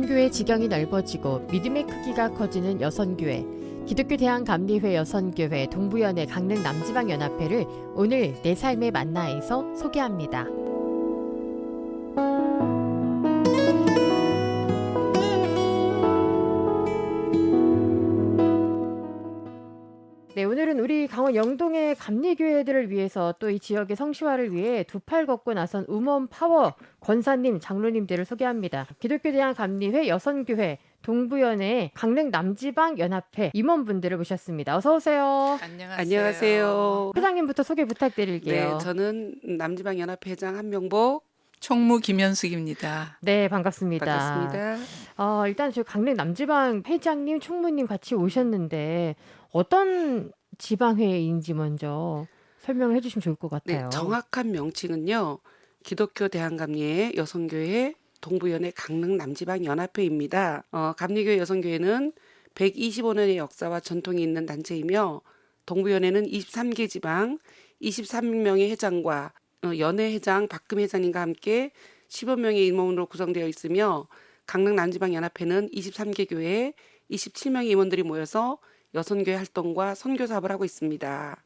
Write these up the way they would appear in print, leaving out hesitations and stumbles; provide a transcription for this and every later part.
여선교회 지경이 넓어지고 믿음의 크기가 커지는 여선교회. 기독교 대한감리회 여선교회 동부연회 강릉 남지방연합회를 오늘 내 삶의 만나에서 소개합니다. 네, 오늘은 우리 강원 영동의 감리교회들을 위해서 또 이 지역의 성시화를 위해 두 팔 걷고 나선 우먼 파워 권사님, 장로님들을 소개합니다. 기독교 대한감리회 여선교회 동부연회 강릉 남지방연합회 임원분들을 모셨습니다. 어서 오세요. 안녕하세요. 회장님부터 소개 부탁드릴게요. 네, 저는 남지방연합회 회장 한명복. 총무 김현숙입니다. 네, 반갑습니다. 반갑습니다. 일단 저 강릉 남지방 회장님, 총무님 같이 오셨는데 어떤 지방회인지 먼저 설명을 해주시면 좋을 것 같아요. 네, 정확한 명칭은요. 기독교 대한감리회 여선교회 동부연회 강릉 남지방연합회입니다. 감리교회 여선교회는 125년의 역사와 전통이 있는 단체이며 동부연회는 23개 지방 23명의 회장과 연회 회장 박금 회장님과 함께 10여 명의 임원으로 구성되어 있으며 강릉 남지방연합회는 23개 교회 27명의 임원들이 모여서 여선교회 활동과 선교 사업을 하고 있습니다.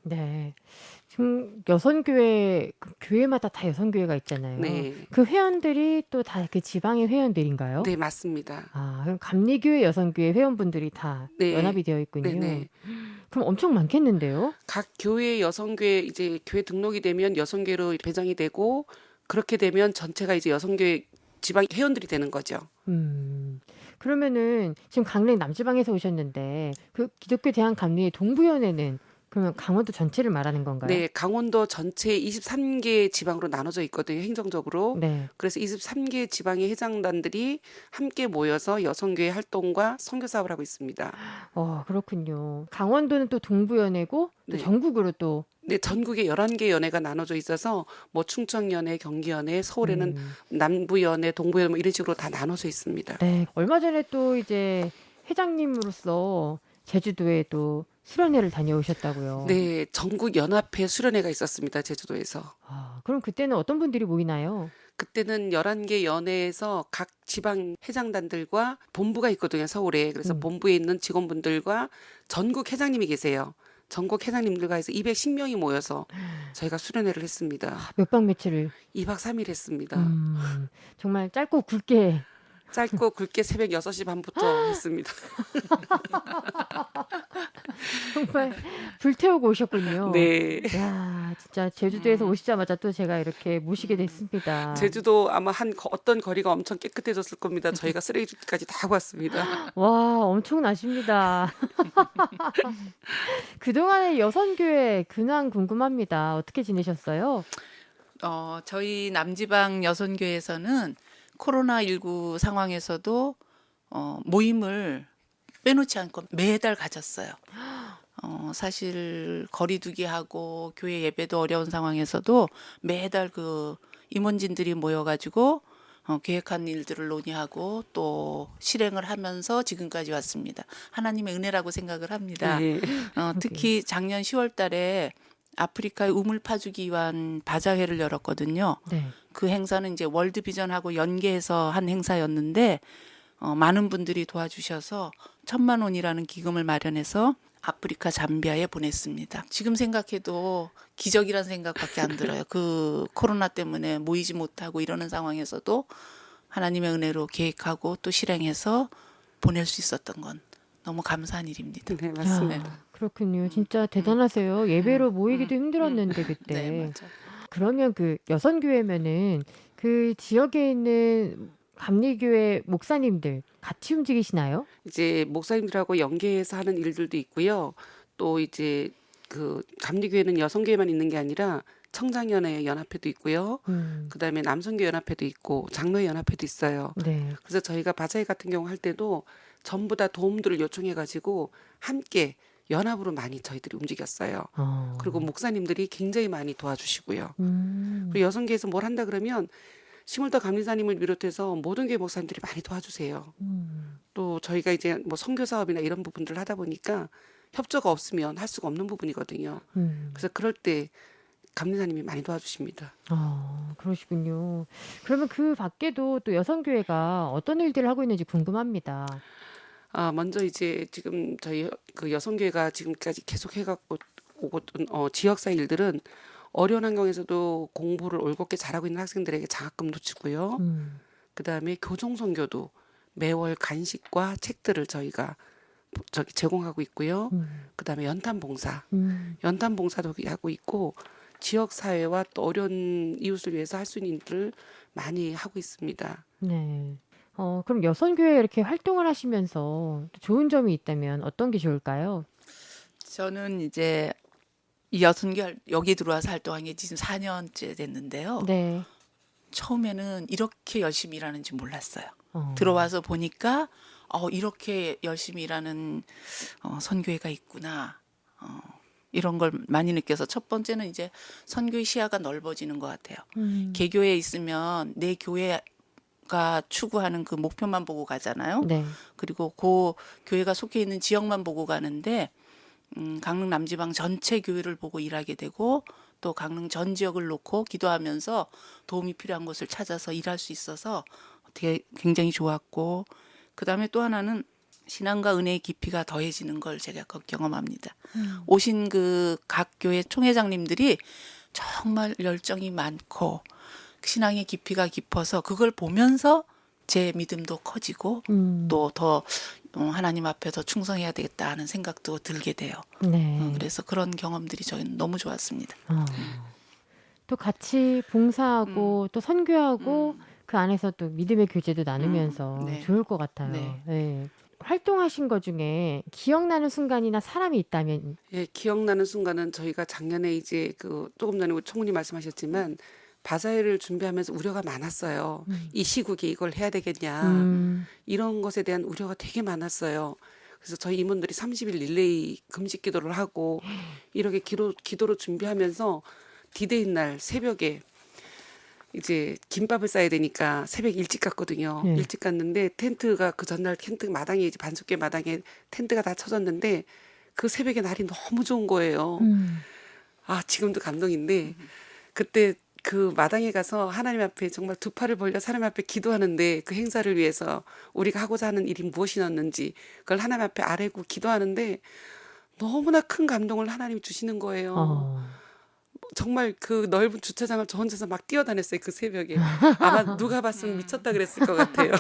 네. 지금 여선교회, 그 교회마다 다 여선교회가 있잖아요. 네, 그 회원들이 또 다 그 지방의 회원들인가요? 네 맞습니다. 그럼 감리교회, 여선교회 회원분들이 다 네. 연합이 되어 있군요. 네. 그럼 엄청 많겠는데요? 각 교회 여선교회 이제 교회 등록이 되면 여선교회로 배정이 되고 그렇게 되면 전체가 이제 여선교회 지방 회원들이 되는 거죠. 그러면은 지금 강릉 남지방에서 오셨는데 그 기독교 대한감리회 동부연회는 그러면 강원도 전체를 말하는 건가요? 네, 강원도 전체 23개 지방으로 나눠져 있거든요, 행정적으로. 네. 그래서 23개 지방의 회장단들이 함께 모여서 여선교회 활동과 선교 사업을 하고 있습니다. 그렇군요. 강원도는 또 동부연회고 또 네. 전국으로 또 네, 전국에 11개 연회가 나눠져 있어서 뭐 충청연회, 경기연회, 서울에는 남부연회, 동부연회 뭐 이런 식으로 다 나눠져 있습니다. 네. 얼마 전에 또 이제 회장님으로서 제주도에 또 수련회를 다녀오셨다고요. 네, 전국 연합회 수련회가 있었습니다, 제주도에서. 그럼 그때는 어떤 분들이 모이나요? 그때는 11개 연회에서 각 지방 회장단들과 본부가 있거든요, 서울에. 그래서 본부에 있는 직원분들과 전국 회장님이 계세요. 전국 회장님들과 해서 210명이 모여서 저희가 수련회를 했습니다. 몇 박 며칠을 2박 3일 했습니다. 정말 짧고 굵게 짧고 굵게 새벽 6시 반부터 했습니다. 정말 불태우고 오셨군요. 네. 야, 진짜 제주도에서 오시자마자 또 제가 이렇게 모시게 됐습니다. 제주도 아마 어떤 거리가 엄청 깨끗해졌을 겁니다. 저희가 쓰레기까지 다 하고 왔습니다. 와, 엄청나십니다. 그동안의 여선교회 근황 궁금합니다. 어떻게 지내셨어요? 저희 남지방 여선교회에서는 코로나19 상황에서도 모임을 빼놓지 않고 매달 가졌어요. 사실 거리두기 하고 교회 예배도 어려운 상황에서도 매달 그 임원진들이 모여가지고 계획한 일들을 논의하고 또 실행을 하면서 지금까지 왔습니다. 하나님의 은혜라고 생각을 합니다. 네. 특히 작년 10월 달에 아프리카의 우물 파주기 위한 바자회를 열었거든요. 네. 그 행사는 이제 월드비전하고 연계해서 한 행사였는데 많은 분들이 도와주셔서 1,000만 원이라는 기금을 마련해서 아프리카 잠비아에 보냈습니다. 지금 생각해도 기적이라는 생각밖에 안 들어요. 그 코로나 때문에 모이지 못하고 이러는 상황에서도 하나님의 은혜로 계획하고 또 실행해서 보낼 수 있었던 건 너무 감사한 일입니다. 네, 맞습니다. 야, 그렇군요. 진짜 대단하세요. 예배로 모이기도 힘들었는데 그때. 네, 맞아요. 그러면 그 여선교회면은 그 지역에 있는 감리교회 목사님들 같이 움직이시나요? 이제 목사님들하고 연계해서 하는 일들도 있고요. 또 이제 그 감리교회는 여성교회만 있는 게 아니라 청장연회 연합회도 있고요. 그다음에 남성교 연합회도 있고 장로회 연합회도 있어요. 네. 그래서 저희가 바자회 같은 경우 할 때도 전부 다 도움들을 요청해 가지고 함께 연합으로 많이 저희들이 움직였어요. 그리고 목사님들이 굉장히 많이 도와주시고요. 그리고 여성계에서 뭘 한다 그러면 심을더 감리사님을 비롯해서 모든 교회 목사님들이 많이 도와주세요. 또 저희가 이제 뭐 선교 사업이나 이런 부분들을 하다 보니까 협조가 없으면 할 수가 없는 부분이거든요. 그래서 그럴 때 감리사님이 많이 도와주십니다. 그러시군요. 그러면 그 밖에도 또 여성교회가 어떤 일들을 하고 있는지 궁금합니다. 먼저 이제 지금 저희 그 여성교회가 지금까지 계속 해갖고 오고 지역사 일들은 어려운 환경에서도 공부를 올곧게 잘하고 있는 학생들에게 장학금도 주고요. 그다음에 교정선교도 매월 간식과 책들을 저희가 제공하고 있고요. 그다음에 연탄봉사도 하고 있고 지역사회와 또 어려운 이웃을 위해서 할 수 있는 일들을 많이 하고 있습니다. 네. 그럼 여성교회 이렇게 활동을 하시면서 또 좋은 점이 있다면 어떤 게 좋을까요? 저는 이제 이 여순결 여기 들어와서 활동한 게 지금 4년째 됐는데요. 네. 처음에는 이렇게 열심히 일하는지 몰랐어요. 어. 들어와서 보니까 이렇게 열심히 일하는 선교회가 있구나. 이런 걸 많이 느껴서 첫 번째는 이제 선교의 시야가 넓어지는 것 같아요. 개교에 있으면 내 교회가 추구하는 그 목표만 보고 가잖아요. 네. 그리고 그 교회가 속해 있는 지역만 보고 가는데 강릉 남지방 전체 교회를 보고 일하게 되고 또 강릉 전 지역을 놓고 기도하면서 도움이 필요한 곳을 찾아서 일할 수 있어서 되게 굉장히 좋았고 그다음에 또 하나는 신앙과 은혜의 깊이가 더해지는 걸 제가 경험합니다. 오신 그 각 교회 총회장님들이 정말 열정이 많고 신앙의 깊이가 깊어서 그걸 보면서 제 믿음도 커지고 또 더 하나님 앞에 더 충성해야 되겠다 하는 생각도 들게 돼요. 네. 그래서 그런 경험들이 저는 너무 좋았습니다. 또 같이 봉사하고 또 선교하고 그 안에서 또 믿음의 교제도 나누면서 네. 좋을 것 같아요. 네. 네. 활동하신 것 중에 기억나는 순간이나 사람이 있다면 예, 기억나는 순간은 저희가 작년에 이제 그 조금 전에 우리 총무님 말씀하셨지만 바자회를 준비하면서 우려가 많았어요. 이 시국에 이걸 해야 되겠냐. 이런 것에 대한 우려가 되게 많았어요. 그래서 저희 임원들이 30일 릴레이 금식 기도를 하고 이렇게 기도로 준비하면서 디데이 날 새벽에 이제 김밥을 싸야 되니까 새벽 일찍 갔거든요. 네. 일찍 갔는데 텐트가 그 전날 텐트 마당에 이제 반숙계 마당에 텐트가 다 쳐졌는데 그 새벽에 날이 너무 좋은 거예요. 지금도 감동인데 그때 그 마당에 가서 하나님 앞에 정말 두 팔을 벌려 하나님 앞에 기도하는데 그 행사를 위해서 우리가 하고자 하는 일이 무엇이었는지 그걸 하나님 앞에 아뢰고 기도하는데 너무나 큰 감동을 하나님이 주시는 거예요. 정말 그 넓은 주차장을 저 혼자서 막 뛰어다녔어요. 그 새벽에. 아마 누가 봤으면 미쳤다 그랬을 것 같아요.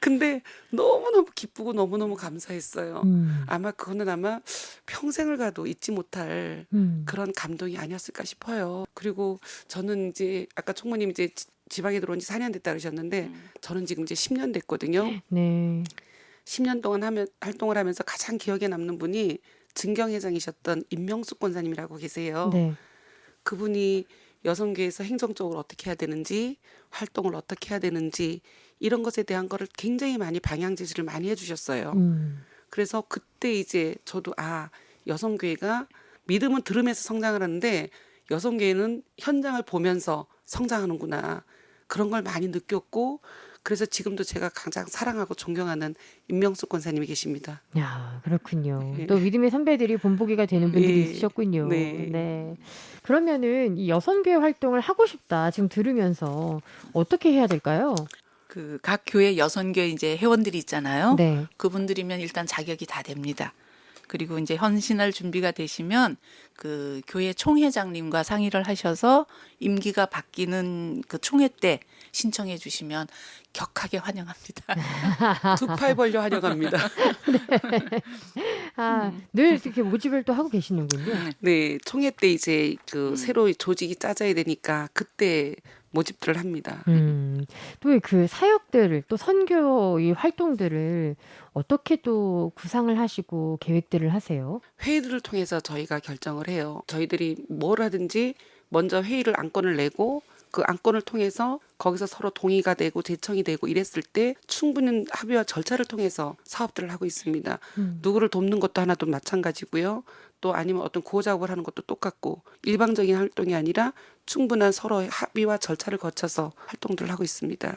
근데 너무너무 기쁘고 너무너무 감사했어요. 아마 그거는 평생을 가도 잊지 못할 그런 감동이 아니었을까 싶어요. 그리고 저는 이제 아까 총무님 이제 지방에 들어온 지 4년 됐다 그러셨는데 저는 지금 이제 10년 됐거든요. 네. 10년 동안 활동을 하면서 가장 기억에 남는 분이 증경회장이셨던 임명숙 권사님이라고 계세요. 네. 그분이 여성교회에서 행정적으로 어떻게 해야 되는지 활동을 어떻게 해야 되는지 이런 것에 대한 거를 굉장히 많이 방향 제시를 많이 해주셨어요. 그래서 그때 이제 저도 여성교회가 믿음은 들으면서 성장을 하는데 여성교회는 현장을 보면서 성장하는구나 그런 걸 많이 느꼈고 그래서 지금도 제가 가장 사랑하고 존경하는 임명숙 권사님이 계십니다. 야, 그렇군요. 네. 또 믿음의 선배들이 본보기가 되는 분들이 네. 있으셨군요. 네. 네. 그러면은 이 여성교회 활동을 하고 싶다 지금 들으면서 어떻게 해야 될까요? 그 각 교회 여선교회 이제 회원들이 있잖아요. 네. 그분들이면 일단 자격이 다 됩니다. 그리고 이제 헌신할 준비가 되시면 그 교회 총회장님과 상의를 하셔서 임기가 바뀌는 그 총회 때 신청해 주시면 격하게 환영합니다. 두 팔 벌려 환영합니다. 늘 이렇게 모집을 또 하고 계시는군요. 네, 총회 때 이제 그 새로 조직이 짜져야 되니까 그때 모집들을 합니다. 또 그 사역들을 또 선교의 활동들을 어떻게 또 구상을 하시고 계획들을 하세요? 회의들을 통해서 저희가 결정을 해요. 저희들이 뭘 하든지 먼저 회의를 안건을 내고 그 안건을 통해서 거기서 서로 동의가 되고 제청이 되고 이랬을 때 충분한 합의와 절차를 통해서 사업들을 하고 있습니다. 누구를 돕는 것도 하나도 마찬가지고요. 또 아니면 어떤 구호 작업을 하는 것도 똑같고 일방적인 활동이 아니라 충분한 서로의 합의와 절차를 거쳐서 활동들을 하고 있습니다.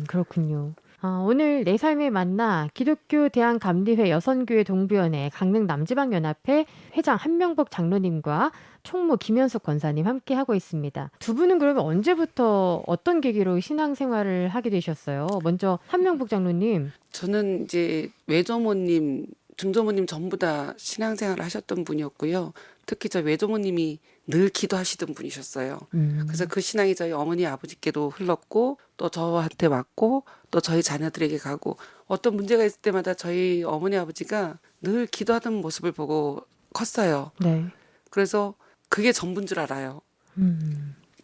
그렇군요. 오늘 내 삶의 만나 기독교 대한감리회 여선교회 동부연회 강릉 남지방연합회 회장 한명복 장로님과 총무 김현숙 권사님 함께 하고 있습니다. 두 분은 그러면 언제부터 어떤 계기로 신앙생활을 하게 되셨어요? 먼저 한명복 장로님. 저는 이제 외조모님, 중조모님 전부 다 신앙생활을 하셨던 분이었고요. 특히 저희 외조모님이 늘 기도하시던 분이셨어요. 그래서 그 신앙이 저희 어머니 아버지께도 흘렀고 또 저한테 왔고 또 저희 자녀들에게 가고 어떤 문제가 있을 때마다 저희 어머니 아버지가 늘 기도하던 모습을 보고 컸어요. 네. 그래서 그게 전부인 줄 알아요.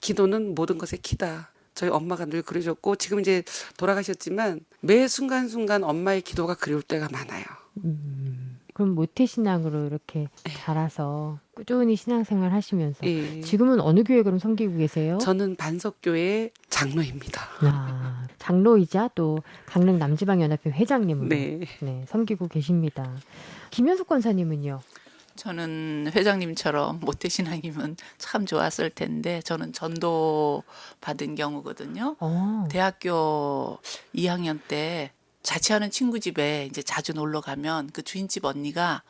기도는 모든 것의 키다. 저희 엄마가 늘 그러셨고 지금 이제 돌아가셨지만 매 순간순간 엄마의 기도가 그리울 때가 많아요. 그럼 모태신앙으로 이렇게 자라서 꾸준히 신앙생활 하시면서 예. 지금은 어느 교회 그럼 섬기고 계세요? 저는 반석교회 장로입니다. 장로이자 또 강릉 남지방연합회 회장님으로 네. 네, 섬기고 계십니다. 김현숙 권사님은요? 저는 회장님처럼 모태신앙이면 참 좋았을 텐데 저는 전도 받은 경우거든요. 대학교 2학년 때 자취하는 친구 집에 이제 자주 놀러 가면 그 주인집 언니가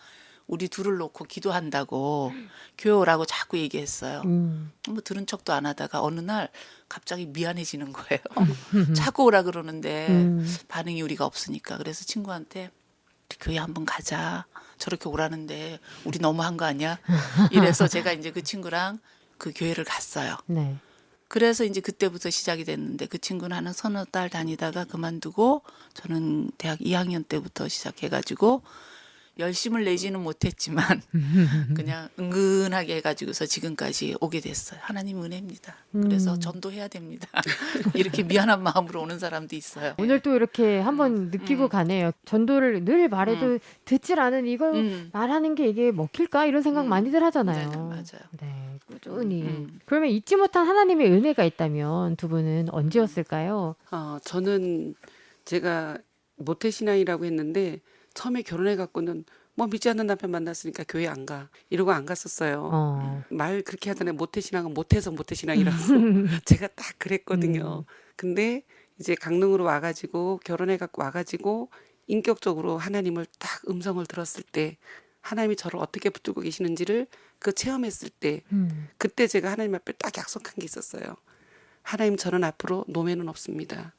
우리 둘을 놓고 기도한다고 교회 오라고 자꾸 얘기했어요. 뭐 들은 척도 안 하다가 어느 날 갑자기 미안해지는 거예요. 자꾸 오라 그러는데 반응이 우리가 없으니까. 그래서 친구한테 우리 교회 한번 가자. 저렇게 오라는데 우리 너무한 거 아니야? 이래서 제가 이제 그 친구랑 그 교회를 갔어요. 네. 그래서 이제 그때부터 시작이 됐는데 그 친구는 한 서너 달 다니다가 그만두고 저는 대학 2학년 때부터 시작해가지고 열심을 내지는 못했지만 그냥 은근하게 해가지고서 지금까지 오게 됐어요. 하나님 은혜입니다. 그래서 전도해야 됩니다. 이렇게 미안한 마음으로 오는 사람도 있어요. 오늘 또 이렇게 한번 느끼고 가네요. 전도를 늘 말해도 듣질 않은 이걸 말하는 게 이게 먹힐까? 이런 생각 많이들 하잖아요. 네, 맞아요. 네, 꾸준히. 그러면 잊지 못한 하나님의 은혜가 있다면 두 분은 언제였을까요? 저는 제가 모태신앙이라고 했는데 처음에 결혼해갖고는 뭐 믿지 않는 남편 만났으니까 교회 안 가. 이러고 안 갔었어요. 말 그렇게 하잖아요. 모태신앙은 못해서 모태신앙이라고. 제가 딱 그랬거든요. 근데 이제 강릉으로 와가지고 결혼해갖고 와가지고 인격적으로 하나님을 딱 음성을 들었을 때 하나님이 저를 어떻게 붙들고 계시는지를 그 체험했을 때 그때 제가 하나님 앞에 딱 약속한 게 있었어요. 하나님 저는 앞으로 노매는 없습니다.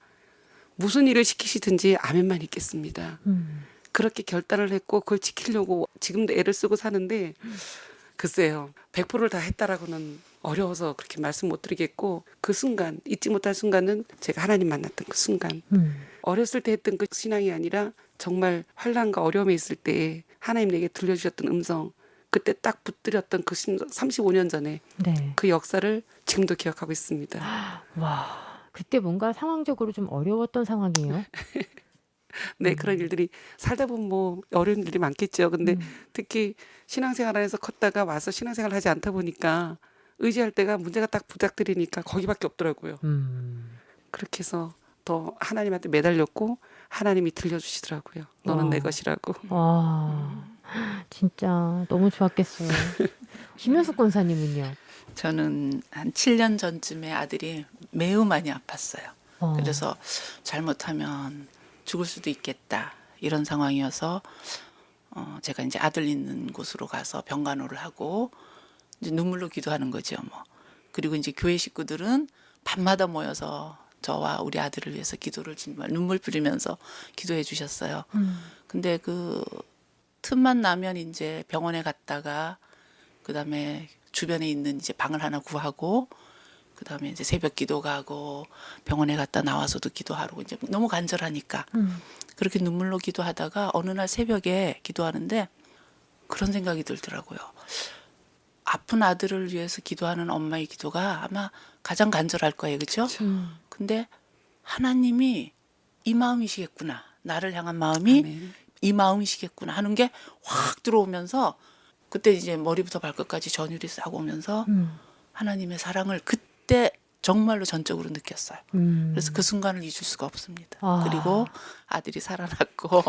무슨 일을 시키시든지 아멘만 있겠습니다. 그렇게 결단을 했고 그걸 지키려고 지금도 애를 쓰고 사는데 글쎄요. 100%를 다 했다라고는 어려워서 그렇게 말씀 못 드리겠고 그 순간 잊지 못할 순간은 제가 하나님 만났던 그 순간 어렸을 때 했던 그 신앙이 아니라 정말 환난과 어려움에 있을 때 하나님 내게 들려주셨던 음성 그때 딱 붙들였던 그 35년 전에 네. 그 역사를 지금도 기억하고 있습니다. 와, 그때 뭔가 상황적으로 좀 어려웠던 상황이에요? 네, 그런 일들이 살다 보면 뭐 어려운 일이 많겠죠. 근데 특히 신앙생활 안에서 컸다가 와서 신앙생활 하지 않다 보니까 의지할 때가 문제가 딱 부닥들이니까 거기밖에 없더라고요. 그렇게 해서 더 하나님한테 매달렸고 하나님이 들려주시더라고요. 너는 내 것이라고. 와, 진짜 너무 좋았겠어요. 김현숙 권사님은요? 저는 한 7년 전쯤에 아들이 매우 많이 아팠어요. 그래서 잘못하면 죽을 수도 있겠다 이런 상황이어서 제가 이제 아들 있는 곳으로 가서 병간호를 하고 이제 눈물로 기도하는 거죠. 뭐 그리고 이제 교회 식구들은 밤마다 모여서 저와 우리 아들을 위해서 기도를 정말 눈물 뿌리면서 기도해 주셨어요. 근데 그 틈만 나면 이제 병원에 갔다가 그다음에 주변에 있는 이제 방을 하나 구하고 그다음에 이제 새벽 기도 가고 병원에 갔다 나와서도 기도하고 이제 너무 간절하니까 그렇게 눈물로 기도하다가 어느 날 새벽에 기도하는데 그런 생각이 들더라고요. 아픈 아들을 위해서 기도하는 엄마의 기도가 아마 가장 간절할 거예요. 그렇죠? 근데 하나님이 이 마음이시겠구나. 나를 향한 마음이 아멘. 이 마음이시겠구나 하는 게 확 들어오면서 그때 이제 머리부터 발끝까지 전율이 싹 오면서 하나님의 사랑을 그때 정말로 전적으로 느꼈어요. 그래서 그 순간을 잊을 수가 없습니다. 그리고 아들이 살아났고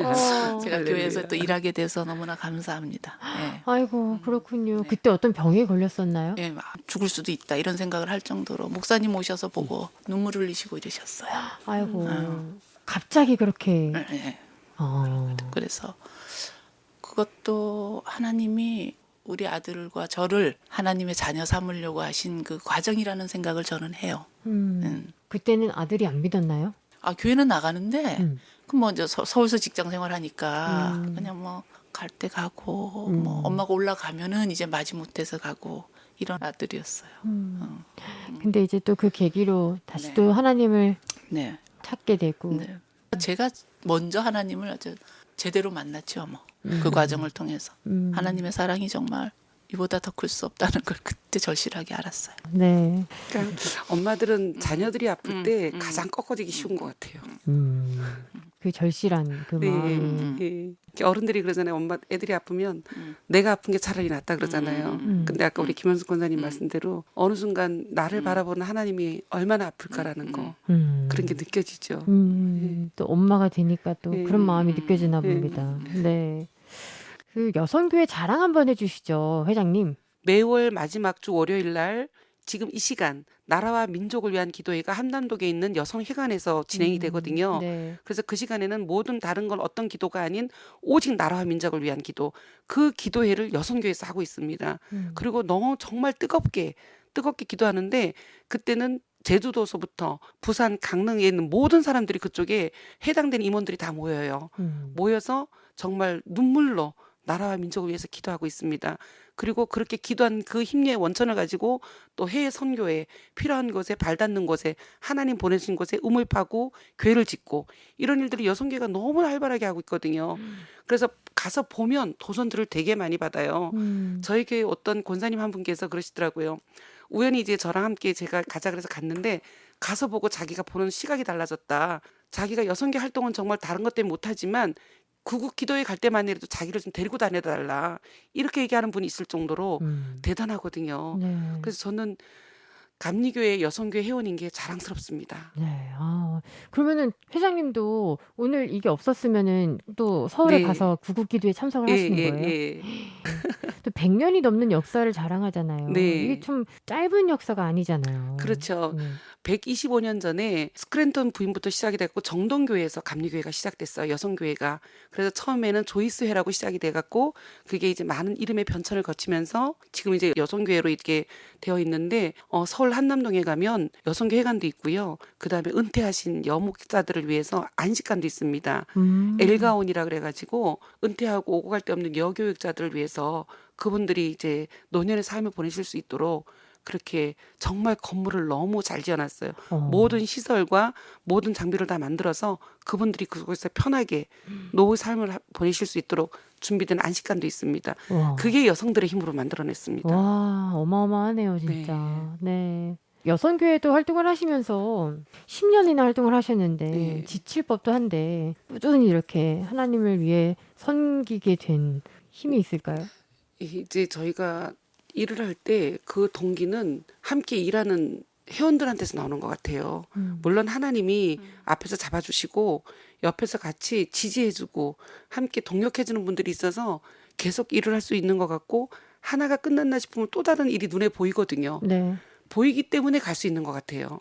제가 교회에서 또 일하게 돼서 너무나 감사합니다. 네. 아이고, 그렇군요. 그때 어떤 병에 걸렸었나요? 예, 죽을 수도 있다 이런 생각을 할 정도로 목사님 오셔서 보고 눈물 흘리시고 이러셨어요. 아이고. 갑자기 그렇게. 예. 어. 그래서 그것도 하나님이 우리 아들과 저를 하나님의 자녀 삼으려고 하신 그 과정이라는 생각을 저는 해요. 그때는 아들이 안 믿었나요? 아, 교회는 나가는데 음. 그 뭐 이제 서울서 직장 생활하니까 그냥 뭐 갈 때 가고 뭐 엄마가 올라가면은 이제 마지못해서 가고 이런 아들이었어요. 근데 이제 또 그 계기로 다시 네. 또 하나님을 네. 찾게 되고. 네. 제가 먼저 하나님을 아주 제대로 만났죠, 뭐. 그 과정을 통해서. 하나님의 사랑이 정말 이보다 더 클 수 없다는 걸 그때 절실하게 알았어요. 네. 그러니까 엄마들은 자녀들이 아플 때 가장 꺾어지기 쉬운 것 같아요. 그 절실한 그 네, 마음이. 예. 어른들이 그러잖아요. 엄마 애들이 아프면 내가 아픈 게 차라리 낫다 그러잖아요. 근데 아까 우리 김현숙 권사님 말씀대로 어느 순간 나를 바라보는 하나님이 얼마나 아플까라는 거 그런 게 느껴지죠. 또 엄마가 되니까 또 예. 그런 마음이 느껴지나 봅니다. 네. 그 여성교회 자랑 한번 해주시죠, 회장님. 매월 마지막 주 월요일 날 지금 이 시간 나라와 민족을 위한 기도회가 한남동에 있는 여성회관에서 진행이 되거든요. 네. 그래서 그 시간에는 모든 다른 건 어떤 기도가 아닌 오직 나라와 민족을 위한 기도, 그 기도회를 여성교회에서 하고 있습니다. 그리고 너무 정말 뜨겁게 기도하는데 그때는 제주도서부터 부산, 강릉에 있는 모든 사람들이 그쪽에 해당되는 임원들이 다 모여요. 모여서 정말 눈물로 나라와 민족을 위해서 기도하고 있습니다. 그리고 그렇게 기도한 그 힘의 원천을 가지고 또 해외 선교에 필요한 곳에 발 닿는 곳에 하나님 보내신 곳에 우물 파고 교회를 짓고 이런 일들이 여성교회가 너무 활발하게 하고 있거든요. 그래서 가서 보면 도전들을 되게 많이 받아요. 저희 교회 어떤 권사님 한 분께서 그러시더라고요. 우연히 이제 저랑 함께 제가 가자 그래서 갔는데 가서 보고 자기가 보는 시각이 달라졌다. 자기가 여성교 활동은 정말 다른 것 때문에 못하지만 구국 기도회 갈 때만이라도 자기를 좀 데리고 다녀달라 이렇게 얘기하는 분이 있을 정도로 대단하거든요. 네. 그래서 저는 감리교회 여성교회 회원인 게 자랑스럽습니다. 네. 그러면은 회장님도 오늘 이게 없었으면은 또 서울에 네. 가서 구국기도에 참석을 하시는 거예요? 예. 또 100년이 넘는 역사를 자랑하잖아요. 네. 이게 좀 짧은 역사가 아니잖아요. 그렇죠. 네. 125년 전에 스크랜턴 부임부터 시작이 됐고 정동교회에서 감리교회가 시작됐어요. 여성교회가. 그래서 처음에는 조이스회라고 시작이 돼갖고 그게 이제 많은 이름의 변천을 거치면서 지금 이제 여성교회로 이렇게 되어 있는데 서울 한남동에 가면 여성교 회관도 있고요. 그다음에 은퇴하신 여목자들을 위해서 안식관도 있습니다. 엘가온이라 그래가지고 은퇴하고 오고 갈 데 없는 여교육자들을 위해서 그분들이 이제 노년의 삶을 보내실 수 있도록 그렇게 정말 건물을 너무 잘 지어놨어요. 모든 시설과 모든 장비를 다 만들어서 그분들이 그곳에서 편하게 노후 삶을 보내실 수 있도록 준비된 안식관도 있습니다. 와. 그게 여성들의 힘으로 만들어냈습니다. 와, 어마어마하네요, 진짜. 네. 여성교회도 활동을 하시면서 10년이나 활동을 하셨는데 네. 지칠 법도 한데 꾸준히 이렇게 하나님을 위해 섬기게 된 힘이 있을까요? 이제 저희가 일을 할 때 그 동기는 함께 일하는 회원들한테서 나오는 것 같아요. 물론 하나님이 앞에서 잡아주시고 옆에서 같이 지지해주고 함께 동력해주는 분들이 있어서 계속 일을 할 수 있는 것 같고 하나가 끝났나 싶으면 또 다른 일이 눈에 보이거든요. 네. 보이기 때문에 갈 수 있는 것 같아요.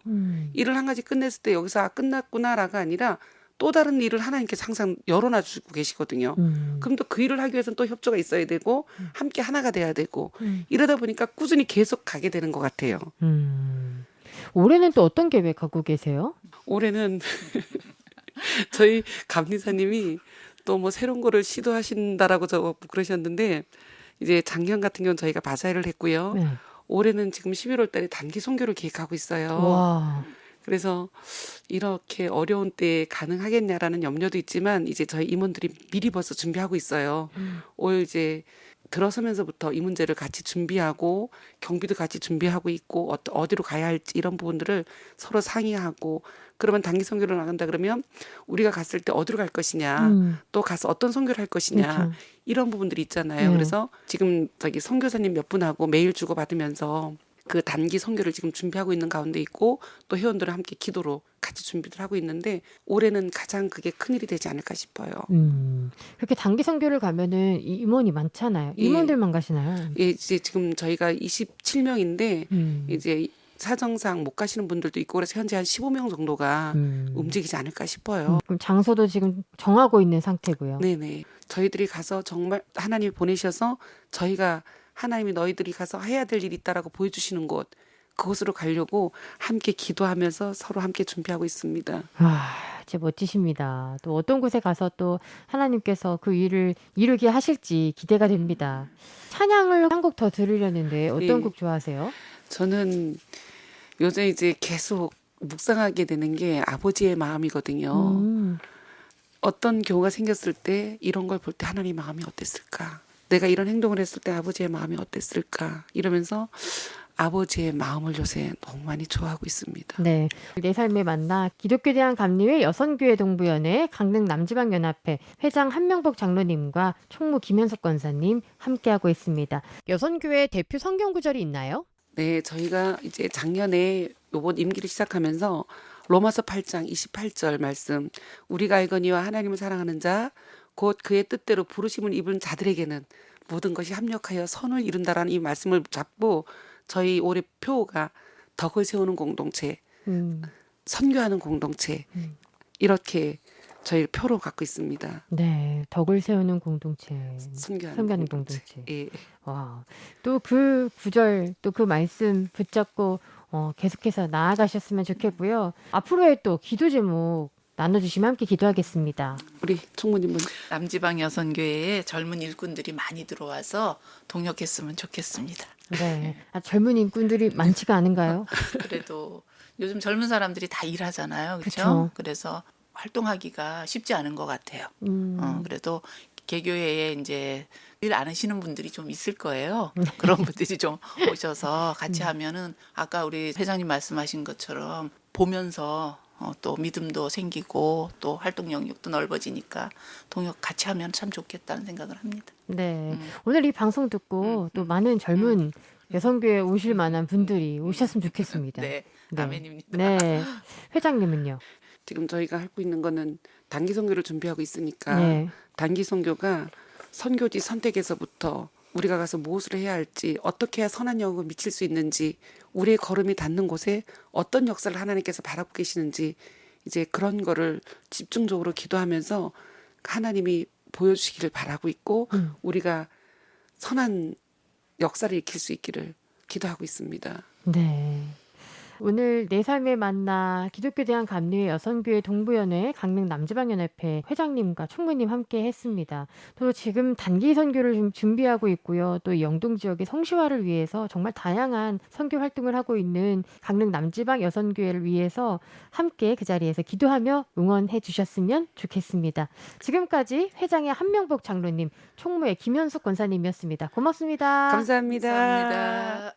일을 한 가지 끝냈을 때 여기서 끝났구나라가 아니라 또 다른 일을 하나님께서 항상 열어놔주고 계시거든요. 그럼 또 그 일을 하기 위해서는 또 협조가 있어야 되고 함께 하나가 돼야 되고 이러다 보니까 꾸준히 계속 가게 되는 것 같아요. 올해는 또 어떤 계획 갖고 계세요? 올해는 저희 감리사님이 또 뭐 새로운 거를 시도하신다라고 그러셨는데 이제 작년 같은 경우는 저희가 바자회를 했고요. 네. 올해는 지금 11월 달에 단기 선교를 계획하고 있어요. 와. 그래서 이렇게 어려운 때에 가능하겠냐라는 염려도 있지만 이제 저희 임원들이 미리 벌써 준비하고 있어요. 올 이제 들어서면서부터 이 문제를 같이 준비하고 경비도 같이 준비하고 있고 어디로 가야 할지 이런 부분들을 서로 상의하고 그러면 단기 선교를 나간다 그러면 우리가 갔을 때 어디로 갈 것이냐 또 가서 어떤 선교를 할 것이냐 그렇죠. 이런 부분들이 있잖아요. 네. 그래서 지금 저기 선교사님 몇 분하고 메일 주고 받으면서 그 단기 선교를 지금 준비하고 있는 가운데 있고 또 회원들과 함께 기도로 같이 준비를 하고 있는데 올해는 가장 그게 큰일이 되지 않을까 싶어요. 그렇게 단기 선교를 가면은 임원이 많잖아요. 예. 임원들만 가시나요? 예, 이제 지금 저희가 27명인데 이제 사정상 못 가시는 분들도 있고 그래서 현재 한 15명 정도가 움직이지 않을까 싶어요. 그럼 장소도 지금 정하고 있는 상태고요. 네네. 저희들이 가서 정말 하나님이 보내셔서 저희가 하나님이 너희들이 가서 해야 될 일이 있다라고 보여주시는 곳 그곳으로 가려고 함께 기도하면서 서로 함께 준비하고 있습니다. 진짜 멋지십니다. 또 어떤 곳에 가서 또 하나님께서 그 일을 이루게 하실지 기대가 됩니다. 찬양을 한 곡 더 들으려는데 어떤 예. 곡 좋아하세요? 저는 요새 이제 계속 묵상하게 되는 게 아버지의 마음이거든요. 어떤 경우가 생겼을 때 이런 걸 볼 때 하나님 마음이 어땠을까? 내가 이런 행동을 했을 때 아버지의 마음이 어땠을까? 이러면서 아버지의 마음을 요새 너무 많이 좋아하고 있습니다. 네. 내 삶에 만나 기독교 대한 감리회 여선교회 동부연회 강릉 남지방연합회 회장 한명복 장로님과 총무 김현석 권사님 함께하고 있습니다. 여선교회 대표 성경 구절이 있나요? 네, 저희가 이제 작년에 요번 임기를 시작하면서 로마서 8장 28절 말씀 우리가 알거니와 하나님을 사랑하는 자 곧 그의 뜻대로 부르심을 입은 자들에게는 모든 것이 합력하여 선을 이룬다라는 이 말씀을 잡고 저희 올해 표가 덕을 세우는 공동체, 선교하는 공동체 이렇게 저희 표로 갖고 있습니다. 네. 덕을 세우는 공동체. 선교하는 공동체. 예. 와. 또 그 구절, 또 그 말씀 붙잡고 계속해서 나아가셨으면 좋겠고요. 앞으로의 또 기도 제목 나눠주시면 함께 기도하겠습니다. 우리 총무님은 남지방 여선교회에 젊은 일꾼들이 많이 들어와서 동역했으면 좋겠습니다. 네. 젊은 인꾼들이 많지가 않은가요? 그래도 요즘 젊은 사람들이 다 일하잖아요. 그쵸. 그렇죠? 그래서 활동하기가 쉽지 않은 것 같아요. 그래도 개교회에 이제 일 안 하시는 분들이 좀 있을 거예요. 그런 분들이 좀 오셔서 같이 하면은 아까 우리 회장님 말씀하신 것처럼 보면서 또 믿음도 생기고 또 활동 영역도 넓어지니까 동역 같이 하면 참 좋겠다는 생각을 합니다. 네. 오늘 이 방송 듣고 또 많은 젊은 여성교회에 오실 만한 분들이 오셨으면 좋겠습니다. 네, 네. 아멘입니다. 네. 회장님은요? 지금 저희가 하고 있는 거는 단기 선교를 준비하고 있으니까 네. 단기 선교가 선교지 선택에서부터 우리가 가서 무엇을 해야 할지 어떻게 해야 선한 영향을 미칠 수 있는지 우리의 걸음이 닿는 곳에 어떤 역사를 하나님께서 바라고 계시는지 이제 그런 거를 집중적으로 기도하면서 하나님이 보여주시기를 바라고 있고 우리가 선한 역사를 익힐 수 있기를 기도하고 있습니다. 네. 오늘 내 삶에 만나 기독교 대한 감리회 여선교회 동부연회 강릉 남지방연합회 회장님과 총무님 함께 했습니다. 또 지금 단기 선교를 좀 준비하고 있고요. 또 영동 지역의 성시화를 위해서 정말 다양한 선교 활동을 하고 있는 강릉 남지방 여선교회를 위해서 함께 그 자리에서 기도하며 응원해 주셨으면 좋겠습니다. 지금까지 회장의 한명복 장로님, 총무의 김현숙 권사님이었습니다. 고맙습니다. 감사합니다. 감사합니다.